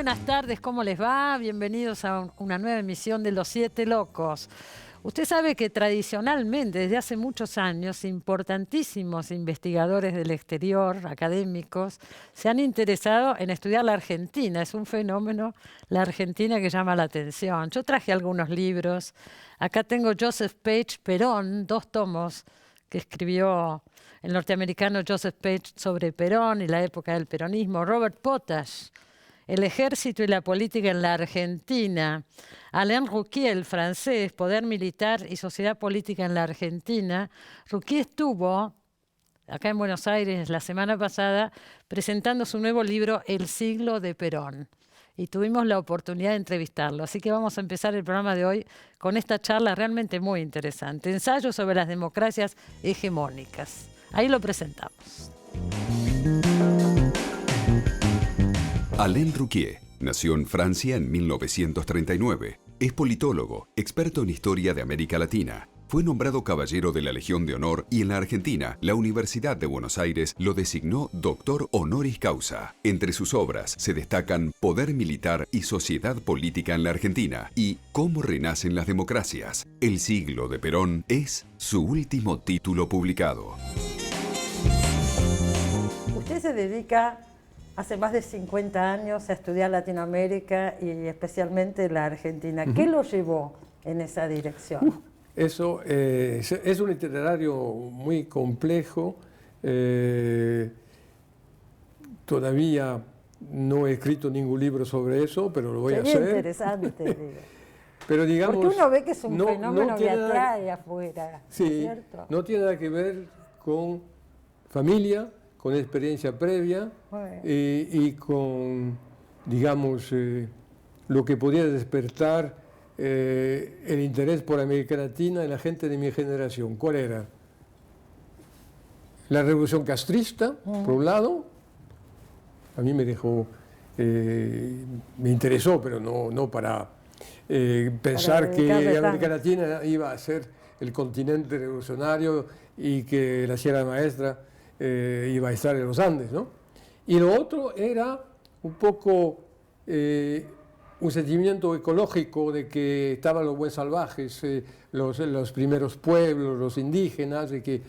buenas tardes, ¿cómo les va? Bienvenidos a una nueva emisión de Los Siete Locos. Usted sabe que tradicionalmente, desde hace muchos años, importantísimos investigadores del exterior, académicos, se han interesado en estudiar la Argentina. Es un fenómeno, la Argentina, que llama la atención. Yo traje algunos libros. Acá tengo Joseph Page Perón, 2 tomos que escribió el norteamericano Joseph Page sobre Perón y la época del peronismo. Robert Potash, El ejército y la política en la Argentina. Alain Rouquier, el francés, Poder militar y sociedad política en la Argentina. Rouquier estuvo acá en Buenos Aires la semana pasada presentando su nuevo libro El siglo de Perón. Y tuvimos la oportunidad de entrevistarlo. Así que vamos a empezar el programa de hoy con esta charla realmente muy interesante. Ensayo sobre las democracias hegemónicas. Ahí lo presentamos. Alain Rouquier nació en Francia en 1939. Es politólogo, experto en historia de América Latina. Fue nombrado Caballero de la Legión de Honor y en la Argentina, la Universidad de Buenos Aires lo designó Doctor Honoris Causa. Entre sus obras se destacan Poder militar y sociedad política en la Argentina y Cómo renacen las democracias. El siglo de Perón es su último título publicado. Usted se dedica hace más de 50 años a estudiar Latinoamérica y especialmente la Argentina. ¿Qué lo llevó en esa dirección? Eso es un itinerario muy complejo. Todavía no he escrito ningún libro sobre eso, pero lo voy a hacer. Sería interesante, digo. Pero digamos, porque uno ve que es un fenómeno que atrae afuera, sí, ¿no es cierto? No tiene nada que ver con familia, con experiencia previa y con, digamos, lo que podía despertar el interés por América Latina en la gente de mi generación. ¿Cuál era? La revolución castrista, por un lado, a mí me dejó, me interesó, pero no para pensar que América Latina iba a ser el continente revolucionario y que la Sierra Maestra iba a estar en los Andes, ¿no? Y lo otro era un poco un sentimiento ecológico de que estaban los buen salvajes, los primeros pueblos, los indígenas, de que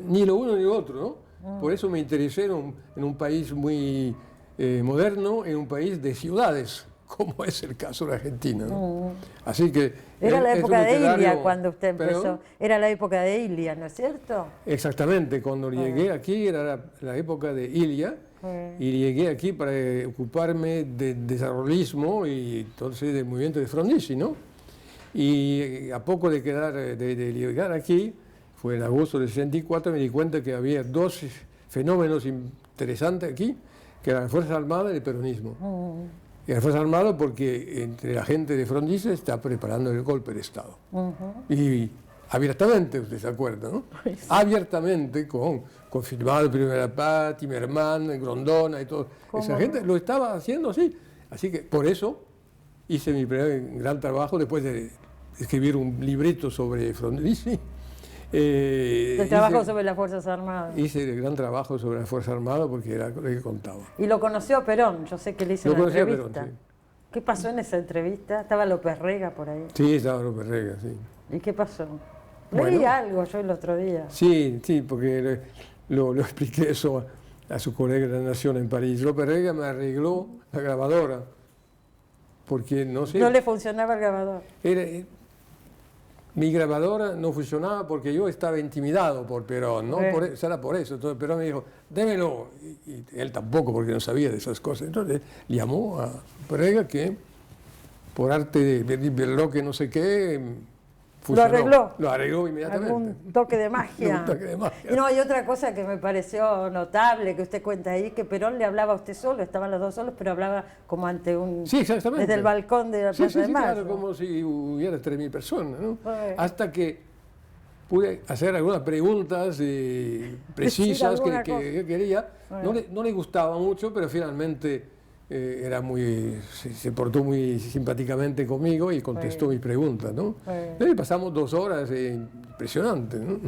ni lo uno ni lo otro, ¿no? Por eso me interesé en un país muy moderno, en un país de ciudades, como es el caso de Argentina, ¿no? Así que era la época de Ilia cuando usted empezó. ¿Perdón? Era la época de Ilia, ¿no es cierto? Exactamente, cuando llegué aquí era la época de Ilia. Y llegué aquí para ocuparme de desarrollismo y entonces del movimiento de Frondizi, ¿no? Y a poco de llegar aquí, fue en agosto del 64, me di cuenta que había 2 fenómenos interesantes aquí, que eran la Fuerza Armada y el peronismo. Y la Fuerza Armada porque entre la gente de Frondizi está preparando el golpe de Estado. Y abiertamente, usted se acuerda, ¿no? Sí. Abiertamente, confirmado el Primera Paz, Timerman, Grondona y todo. Esa gente lo estaba haciendo así. Así que por eso hice mi primer gran trabajo después de escribir un librito sobre Frondizi. El trabajo sobre las Fuerzas Armadas. Hice el gran trabajo sobre las Fuerzas Armadas porque era lo que contaba. Y lo conoció a Perón, yo sé que le hice una entrevista. Perón, sí. ¿Qué pasó en esa entrevista? ¿Estaba López Rega por ahí? Sí, estaba López Rega, sí. ¿Y qué pasó? Leí algo yo el otro día. Sí, porque lo expliqué eso a su colega de la Nación en París. López Rega me arregló la grabadora, porque no sé... ¿No le funcionaba el grabador? Mi grabadora no funcionaba porque yo estaba intimidado por Perón, ¿no? Era por eso. Entonces Perón me dijo, démelo. Y él tampoco, porque no sabía de esas cosas. Entonces llamó a López Rega que, por arte de reloj que no sé qué... funcionó. Lo arregló inmediatamente. Un toque de magia. Un toque de magia. Y no, hay otra cosa que me pareció notable, que usted cuenta ahí, que Perón le hablaba a usted solo, estaban los dos solos, pero hablaba como ante un... Sí, exactamente. Desde el balcón de la Plaza de Mayo. Claro, como si hubiera 3.000 personas, ¿no? Hasta que pude hacer algunas preguntas precisas que yo quería. No le gustaba mucho, pero finalmente... se portó muy simpáticamente conmigo y contestó mis preguntas, ¿no? Y pasamos 2 horas impresionantes, ¿no?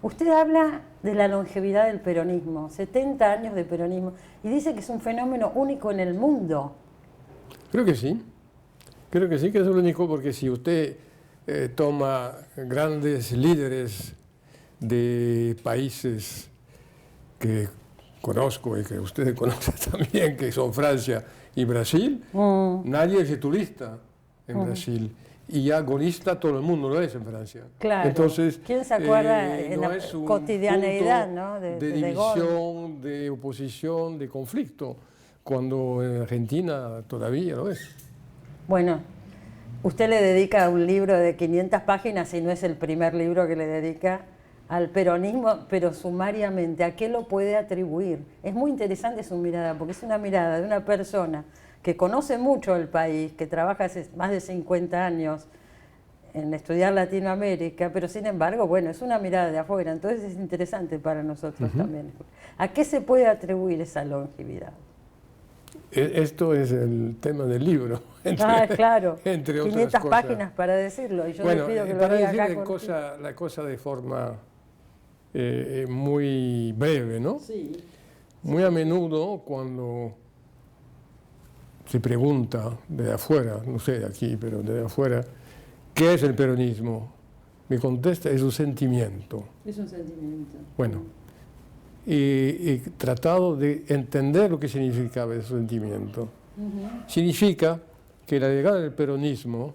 Usted habla de la longevidad del peronismo, 70 años de peronismo, y dice que es un fenómeno único en el mundo. Creo que sí. Creo que sí, que es lo único, porque si usted toma grandes líderes de países que conozco y que ustedes conocen también, que son Francia y Brasil, nadie es turista en Brasil. Y ya golista todo el mundo lo es en Francia. Claro. Entonces, ¿quién se acuerda en no la es un cotidianeidad, punto ¿no? de división, de oposición, de conflicto, cuando en Argentina todavía lo es. Bueno, usted le dedica un libro de 500 páginas y no es el primer libro que le dedica al peronismo, pero sumariamente, ¿a qué lo puede atribuir? Es muy interesante su mirada, porque es una mirada de una persona que conoce mucho el país, que trabaja hace más de 50 años en estudiar Latinoamérica, pero sin embargo, bueno, es una mirada de afuera, entonces es interesante para nosotros también. ¿A qué se puede atribuir esa longevidad? Esto es el tema del libro, claro, entre 500 otras cosas. páginas para decirlo, y yo bueno, le pido que para lo diga decir acá. la cosa de forma muy breve, ¿no? Sí. Muy a menudo cuando se pregunta de afuera, no sé de aquí, pero de afuera, ¿qué es el peronismo? Me contesta, es un sentimiento. Es un sentimiento. Bueno, y he tratado de entender lo que significaba ese sentimiento. Significa que la llegada del peronismo,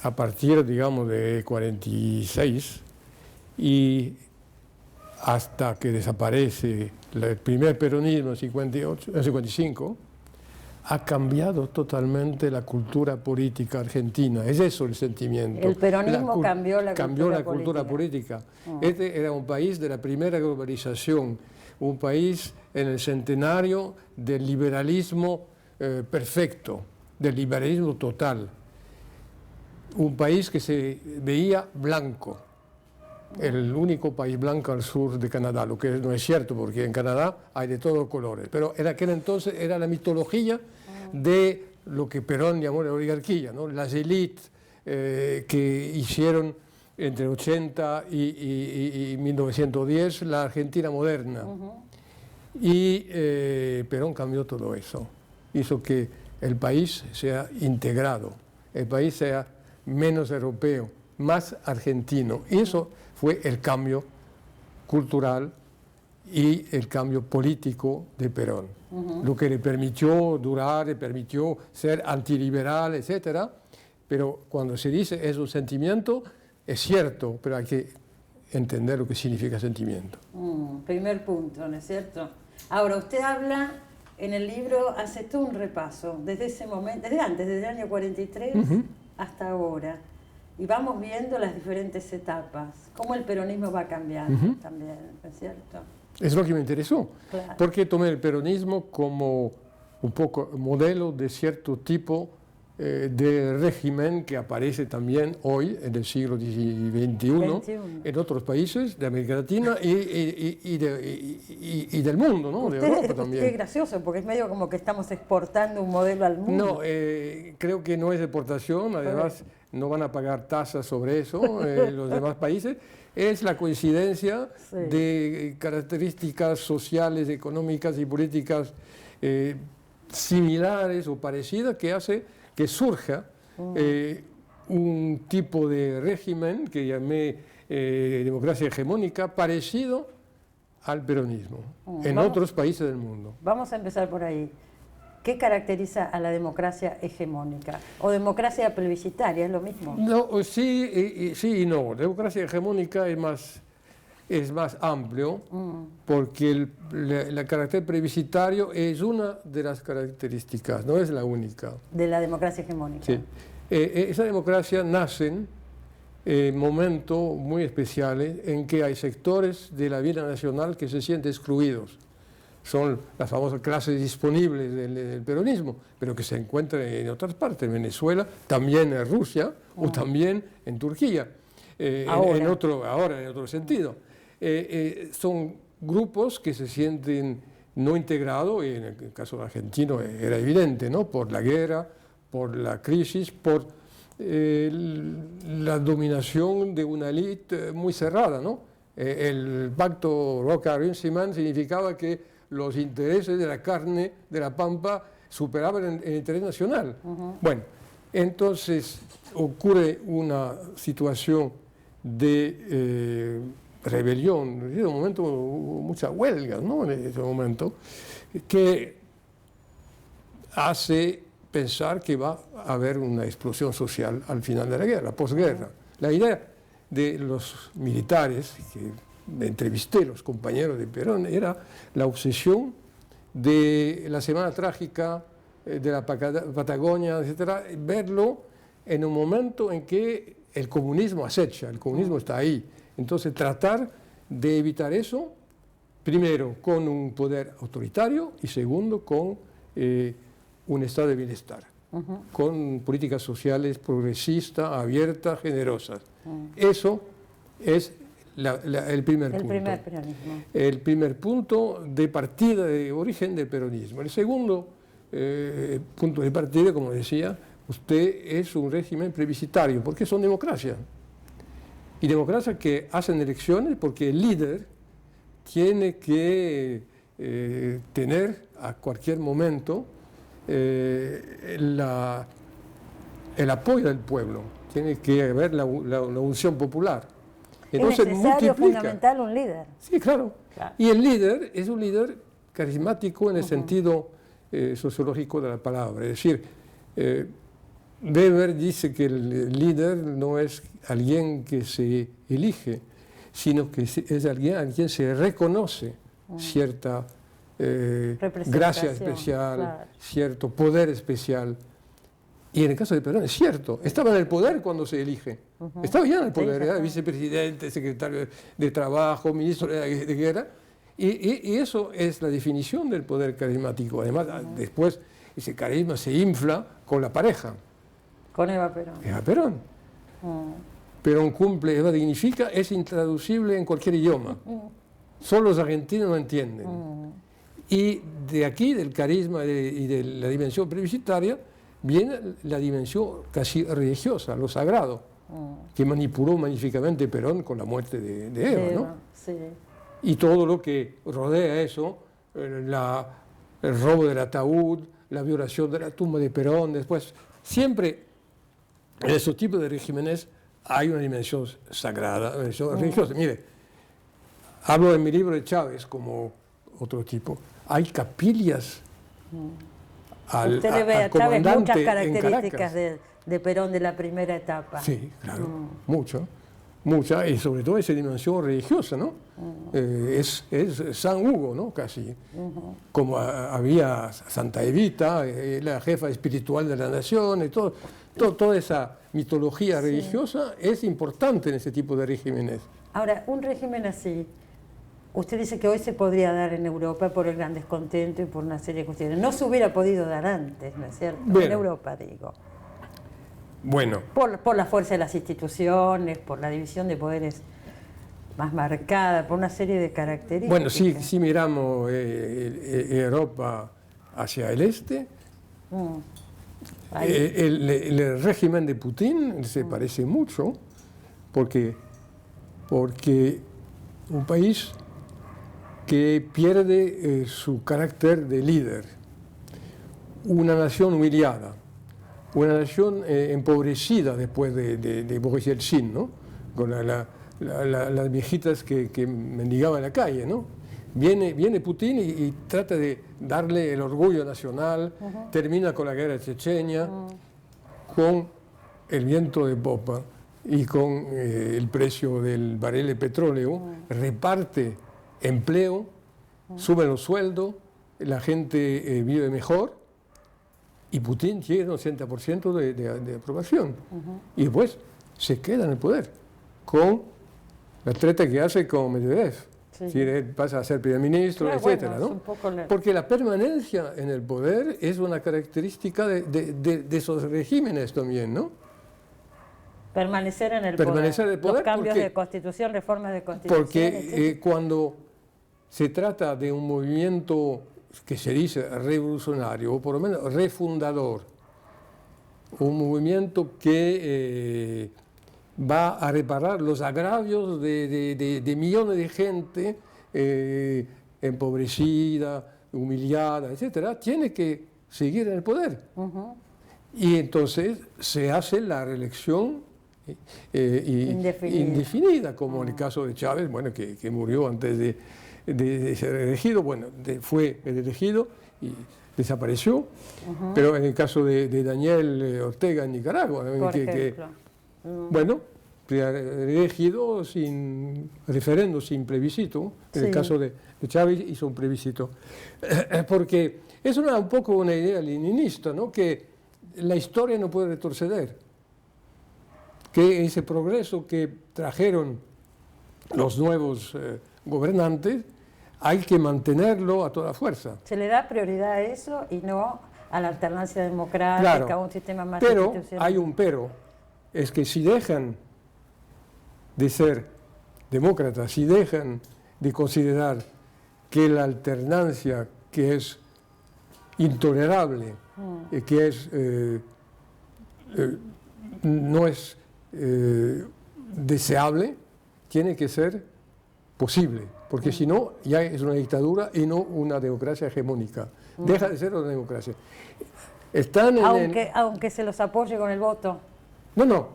a partir, digamos, de 46, y hasta que desaparece el primer peronismo en 55, ha cambiado totalmente la cultura política argentina. Es eso el sentimiento. El peronismo cambió la cultura política. Este era un país de la primera globalización, un país en el centenario del liberalismo perfecto, del liberalismo total. Un país que se veía blanco. El único país blanco al sur de Canadá, lo que no es cierto, porque en Canadá hay de todos colores. Pero en aquel entonces era la mitología de lo que Perón llamó la oligarquía, ¿no? Las élites que hicieron entre 80 y 1910 la Argentina moderna. Y Perón cambió todo eso. Hizo que el país sea integrado, el país sea menos europeo, más argentino. Y eso fue el cambio cultural y el cambio político de Perón. Lo que le permitió durar, le permitió ser antiliberal, etc. Pero cuando se dice es un sentimiento, es cierto, pero hay que entender lo que significa sentimiento. Primer punto, ¿no es cierto? Ahora, usted habla en el libro, hace todo un repaso, desde ese momento, desde antes, desde el año 43 hasta ahora. Y vamos viendo las diferentes etapas, cómo el peronismo va cambiando también, ¿no es cierto? Es lo que me interesó, Claro. porque tomé el peronismo como un poco modelo de cierto tipo de régimen que aparece también hoy, en el siglo XXI, en otros países de América Latina y del mundo, ¿no? De Europa también. Es gracioso, porque es medio como que estamos exportando un modelo al mundo. No, creo que no es exportación, además no van a pagar tasas sobre eso los demás países. Es la coincidencia de características sociales, económicas y políticas similares o parecidas que hace que surja un tipo de régimen que llamé democracia hegemónica parecido al peronismo en otros países del mundo. Vamos a empezar por ahí. ¿Qué caracteriza a la democracia hegemónica? ¿O democracia plebiscitaria? ¿Es lo mismo? No, sí y no. La democracia hegemónica es más amplio porque el carácter plebiscitario es una de las características, no es la única. De la democracia hegemónica. Sí. Esa democracia nace en momentos muy especiales en que hay sectores de la vida nacional que se sienten excluidos. Son las famosas clases disponibles del peronismo, pero que se encuentran en otras partes, en Venezuela, también en Rusia o también en Turquía, ahora en otro sentido. Son grupos que se sienten no integrados, y en el caso argentino era evidente, ¿no? Por la guerra, por la crisis, por la dominación de una élite muy cerrada, ¿no? El pacto Roca-Runciman significaba que los intereses de la carne, de la pampa, superaba el interés nacional. Bueno, entonces ocurre una situación de rebelión. En un momento hubo muchas huelgas, ¿no? En ese momento, que hace pensar que va a haber una explosión social al final de la guerra, la posguerra. La idea de los militares, que entrevisté los compañeros de Perón, era la obsesión de la Semana Trágica, de la Patagonia, etcétera, verlo en un momento en que el comunismo acecha, el comunismo está ahí. Entonces tratar de evitar eso, primero con un poder autoritario y segundo con un estado de bienestar, con políticas sociales progresistas, abiertas, generosas. Eso es el primer punto. El primer punto de partida, de origen del peronismo. El segundo punto de partida, como decía, usted es un régimen plebiscitario, porque son democracias. Y democracias que hacen elecciones porque el líder tiene que tener a cualquier momento el apoyo del pueblo, tiene que haber la unción popular. Entonces, es necesario, fundamental, un líder. Sí, claro. Y el líder es un líder carismático en el sentido sociológico de la palabra. Es decir, Weber dice que el líder no es alguien que se elige, sino que es alguien a quien se reconoce cierta gracia especial, cierto poder especial. Y en el caso de Perón es cierto, estaba en el poder cuando se elige, estaba ya en el poder, era vicepresidente, secretario de Trabajo, ministro de Guerra, y eso es la definición del poder carismático. Además, después ese carisma se infla con la pareja. Con Eva Perón. Eva Perón. Perón cumple, Eva dignifica, es intraducible en cualquier idioma. Solo los argentinos lo entienden. Y de aquí, del carisma y de la dimensión plebiscitaria, viene la dimensión casi religiosa, lo sagrado, que manipuló magníficamente Perón con la muerte de Eva, ¿no? Sí. Y todo lo que rodea eso, el robo del ataúd, la violación de la tumba de Perón, después, siempre en esos tipos de regímenes hay una dimensión sagrada, una dimensión religiosa. Mire, hablo en mi libro de Chávez como otro tipo. Hay capillas Usted le ve a Chávez muchas características de Perón de la primera etapa. Sí, claro, mucha, y sobre todo esa dimensión religiosa, ¿no? Es San Hugo, ¿no? Casi. Como había Santa Evita, la jefa espiritual de la nación, y toda esa mitología religiosa es importante en ese tipo de regímenes. Ahora, un régimen así, usted dice que hoy se podría dar en Europa por el gran descontento y por una serie de cuestiones. No se hubiera podido dar antes, ¿no es cierto? Bueno, en Europa, digo. Bueno. Por la fuerza de las instituciones, por la división de poderes más marcada, por una serie de características. Bueno, si miramos Europa hacia el este, el régimen de Putin se parece mucho, porque un país que pierde su carácter de líder, una nación humillada, una nación empobrecida después de Boris Yeltsin, ¿no? Con las viejitas que mendigaban en la calle, ¿no? Viene Putin y trata de darle el orgullo nacional, termina con la guerra de Chechenia, con el viento de popa y con el precio del barril de petróleo, reparte empleo, suben los sueldos, la gente vive mejor, y Putin tiene un 80% de aprobación. Y después se queda en el poder con la treta que hace con Medvedev. Sí. Él pasa a ser primer ministro, etcétera, ¿no? Porque la permanencia en el poder es una característica de esos regímenes también, ¿no? Permanecer en el poder. Los cambios de constitución, reformas de constitución. Porque cuando se trata de un movimiento que se dice revolucionario, o por lo menos refundador, un movimiento que va a reparar los agravios de millones de gente empobrecida, humillada, etcétera, tiene que seguir en el poder. Y entonces se hace la reelección indefinida, como en el caso de Chávez, bueno, que murió antes de ser elegido, bueno, fue elegido y desapareció, pero en el caso de Daniel Ortega en Nicaragua, bueno, elegido sin referendo, sin plebiscito, en el caso de Chávez hizo un plebiscito, porque es un poco una idea leninista, ¿no? Que la historia no puede retroceder, que ese progreso que trajeron los nuevos gobernantes hay que mantenerlo a toda fuerza. Se le da prioridad a eso y no a la alternancia democrática, claro, a un sistema más pero institucional. hay un pero, es que si dejan de ser demócratas, si dejan de considerar que la alternancia, que es intolerable, que es, no es deseable, tiene que ser posible, porque si no, ya es una dictadura y no una democracia hegemónica. Deja de ser una democracia. Están aunque se los apoye con el voto. No.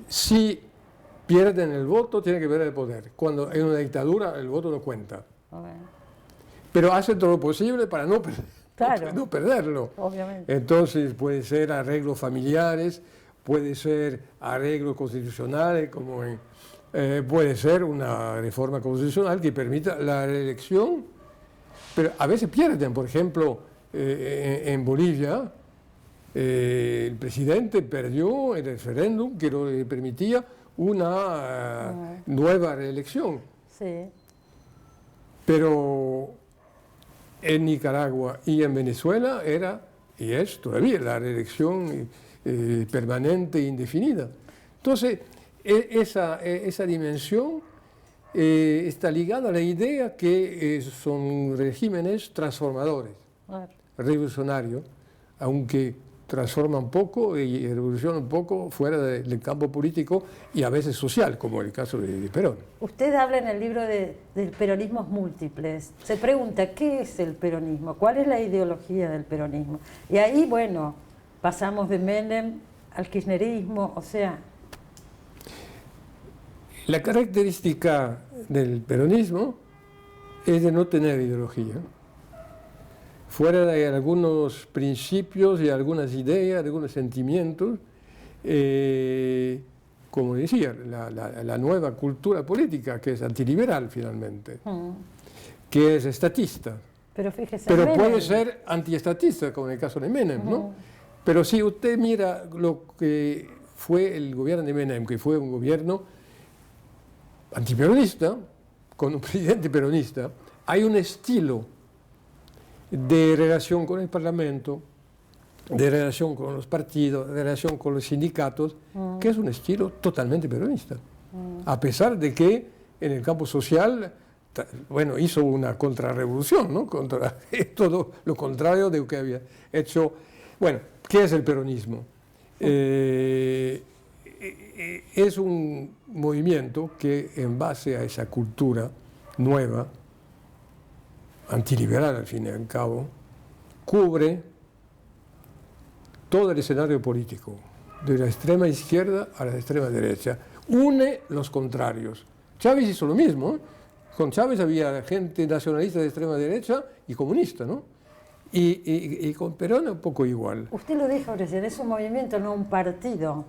Si pierden el voto, tienen que perder el poder. Cuando hay una dictadura, el voto no cuenta. Pero hacen todo lo posible para no perderlo. Obviamente. Entonces puede ser arreglos familiares, puede ser arreglos constitucionales, como puede ser una reforma constitucional que permita la reelección, pero a veces pierden. Por ejemplo, en Bolivia, el presidente perdió el referéndum que le permitía una nueva reelección. Sí. Pero en Nicaragua y en Venezuela era, y es todavía, la reelección permanente e indefinida. Entonces, esa dimensión está ligada a la idea que son regímenes transformadores, revolucionarios, aunque transforman poco y revolucionan un poco fuera del campo político y a veces social, como el caso de Perón. Usted habla en el libro de peronismos múltiples. Se pregunta, ¿qué es el peronismo? ¿Cuál es la ideología del peronismo? Y ahí, bueno, pasamos de Menem al kirchnerismo, o sea... La característica del peronismo es de no tener ideología. Fuera de algunos principios y algunas ideas, algunos sentimientos, como decía, la nueva cultura política, que es antiliberal finalmente, que es estatista. Pero fíjese, pero puede ser antiestatista, como en el caso de Menem, ¿no? Pero si usted mira lo que fue el gobierno de Menem, que fue un gobierno antiperonista, con un presidente peronista, hay un estilo de relación con el Parlamento, de relación con los partidos, de relación con los sindicatos, que es un estilo totalmente peronista. A pesar de que en el campo social, bueno, hizo una contrarrevolución, ¿no? Contra todo lo contrario de lo que había hecho. Bueno, ¿qué es el peronismo? Es un movimiento que, en base a esa cultura nueva, antiliberal al fin y al cabo, cubre todo el escenario político, de la extrema izquierda a la extrema derecha, une los contrarios. Chávez hizo lo mismo, ¿eh? Con Chávez había gente nacionalista de extrema derecha y comunista, ¿no? Y con Perón un poco igual. Usted lo dijo recién, es un movimiento, no un partido.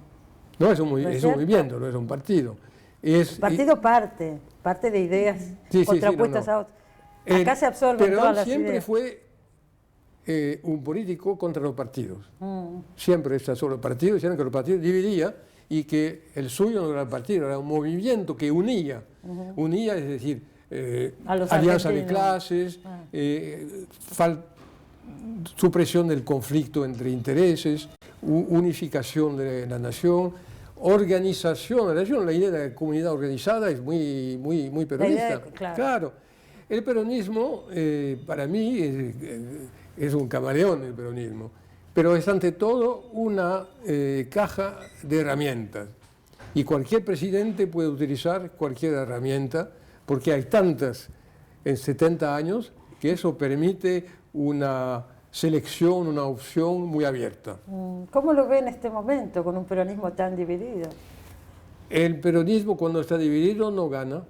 No es un movimiento, no es un partido. Partido parte de ideas contrapuestas a otras. Acá se absorben todas las ideas. Siempre fue un político contra los partidos. Siempre está sobre los partidos, decían que los partidos dividían y que el suyo no era el partido, era un movimiento que unía. Unía, es decir, alianza de clases, supresión del conflicto entre intereses, unificación de la nación, organización. La idea de la comunidad organizada es muy peronista. Claro. El peronismo, para mí, es un camaleón el peronismo, pero es ante todo una caja de herramientas. Y cualquier presidente puede utilizar cualquier herramienta, porque hay tantas en 70 años que eso permite una selección, una opción muy abierta. ¿Cómo lo ve en este momento con un peronismo tan dividido? El peronismo cuando está dividido no gana,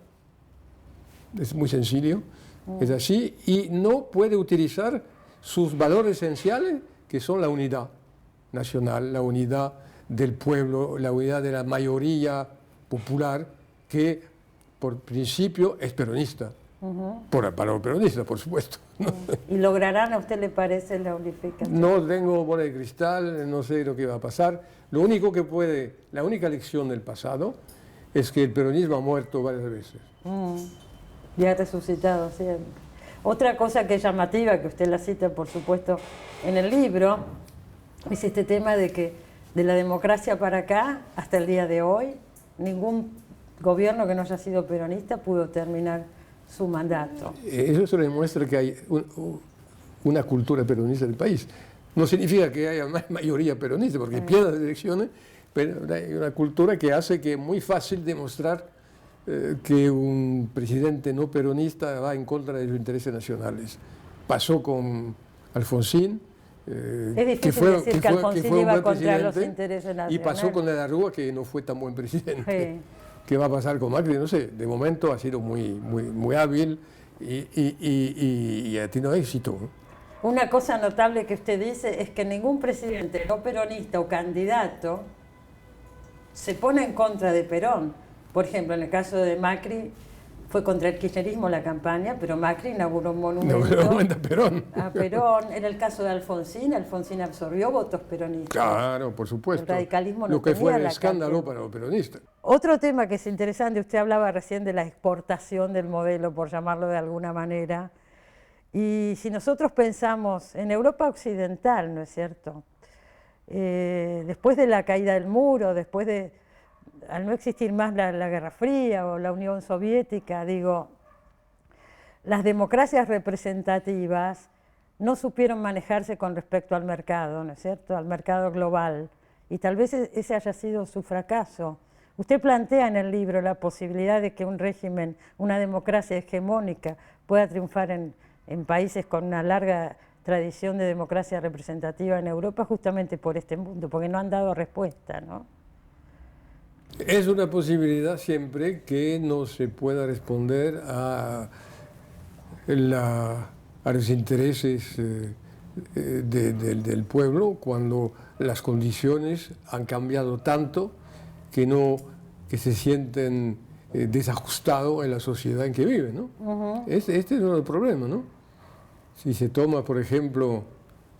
es muy sencillo, es así, y no puede utilizar sus valores esenciales, que son la unidad nacional, la unidad del pueblo, la unidad de la mayoría popular, que por principio es peronista, para los peronistas, por supuesto. ¿Y lograrán, a usted le parece, la unificación? No tengo bola de cristal, no sé lo que va a pasar. Lo único que puede, la única lección del pasado es que el peronismo ha muerto varias veces. Y ha resucitado siempre. Otra cosa que es llamativa, que usted la cita, por supuesto, en el libro, es este tema de que de la democracia para acá, hasta el día de hoy, ningún gobierno que no haya sido peronista pudo terminar su mandato. Eso se demuestra que hay una cultura peronista en el país. No significa que haya más mayoría peronista, porque pierden las elecciones, pero hay una cultura que hace que es muy fácil demostrar que un presidente no peronista va en contra de los intereses nacionales. Pasó con Alfonsín, es difícil decir que Alfonsín iba contra los intereses nacionales. Y pasó con la Rúa, que no fue tan buen presidente. ¿Qué va a pasar con Macri? No sé, de momento ha sido muy hábil y ha tenido éxito. Una cosa notable que usted dice es que ningún presidente no peronista o candidato se pone en contra de Perón. Por ejemplo, en el caso de Macri, fue contra el kirchnerismo la campaña, pero Macri inauguró un monumento a Perón. En el caso de Alfonsín absorbió votos peronistas. Claro, por supuesto. El radicalismo no lo que tenía fue el la escándalo cantidad. para los peronistas. Otro tema que es interesante, usted hablaba recién de la exportación del modelo, por llamarlo de alguna manera, y si nosotros pensamos en Europa occidental, ¿no es cierto? Después de la caída del muro, después de, al no existir más la Guerra Fría o la Unión Soviética, digo, las democracias representativas no supieron manejarse con respecto al mercado, ¿no es cierto?, al mercado global, y tal vez ese haya sido su fracaso. Usted plantea en el libro la posibilidad de que un régimen, una democracia hegemónica, pueda triunfar en países con una larga tradición de democracia representativa en Europa, justamente por este mundo, porque no han dado respuesta, ¿no? Es una posibilidad siempre que no se pueda responder a los intereses del pueblo cuando las condiciones han cambiado tanto que se sienten desajustados en la sociedad en que viven, ¿no? Este es uno de los problemas, ¿no? Si se toma, por ejemplo,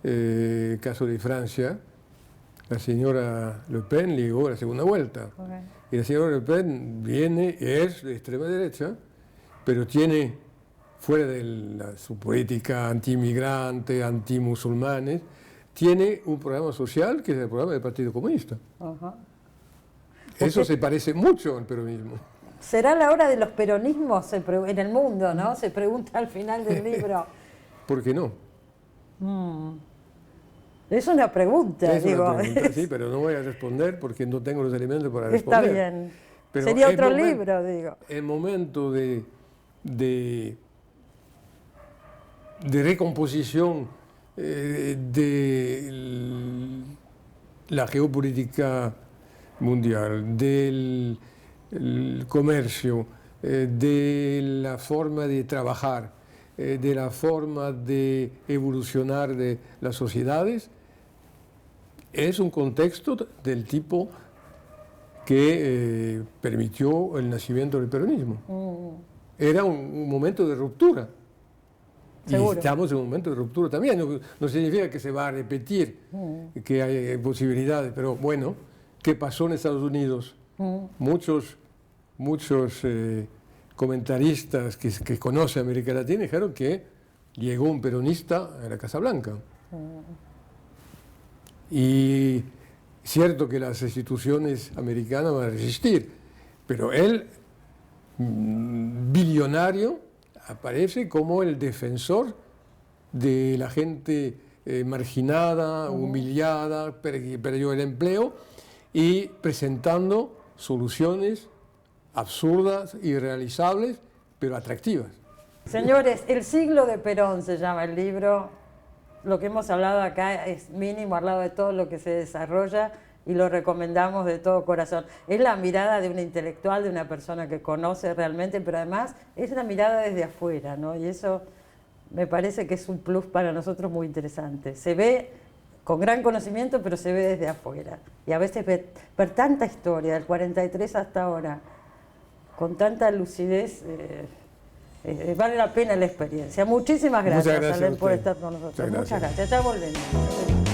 el caso de Francia, la señora Le Pen llegó a la segunda vuelta. Y la señora Le Pen es de extrema derecha, pero tiene, fuera de su política anti-inmigrante, anti-musulmanes, tiene un programa social que es el programa del Partido Comunista. Eso se parece mucho al peronismo. ¿Será la hora de los peronismos en el mundo, no? Se pregunta al final del libro. ¿Por qué no? Es una pregunta, es digo. Una pregunta, sí, pero no voy a responder porque no tengo los elementos para responder. Está bien. Pero sería otro libro, digo. El momento de recomposición de la geopolítica mundial, del comercio, de la forma de trabajar, de la forma de evolucionar de las sociedades, es un contexto del tipo que permitió el nacimiento del peronismo. Era un momento de ruptura. Seguro. Y estamos en un momento de ruptura también. No significa que se va a repetir, que hay posibilidades, pero bueno, ¿qué pasó en Estados Unidos? Muchos comentaristas que conocen América Latina dijeron que llegó un peronista a la Casa Blanca. Y cierto que las instituciones americanas van a resistir, pero él, billonario, aparece como el defensor de la gente marginada, humillada, que perdió el empleo, y presentando soluciones absurdas, irrealizables, pero atractivas. Señores, El siglo de Perón se llama el libro. lo que hemos hablado acá es mínimo al lado de todo lo que se desarrolla y lo recomendamos de todo corazón. Es la mirada de un intelectual, de una persona que conoce realmente, pero además es la mirada desde afuera, ¿no? Y eso me parece que es un plus para nosotros muy interesante. Se ve con gran conocimiento, pero se ve desde afuera. Y a veces ver tanta historia, del 43 hasta ahora, con tanta lucidez, vale la pena la experiencia. Muchísimas gracias, Muchas gracias Alén, por estar con nosotros. Muchas gracias. Ya volvemos.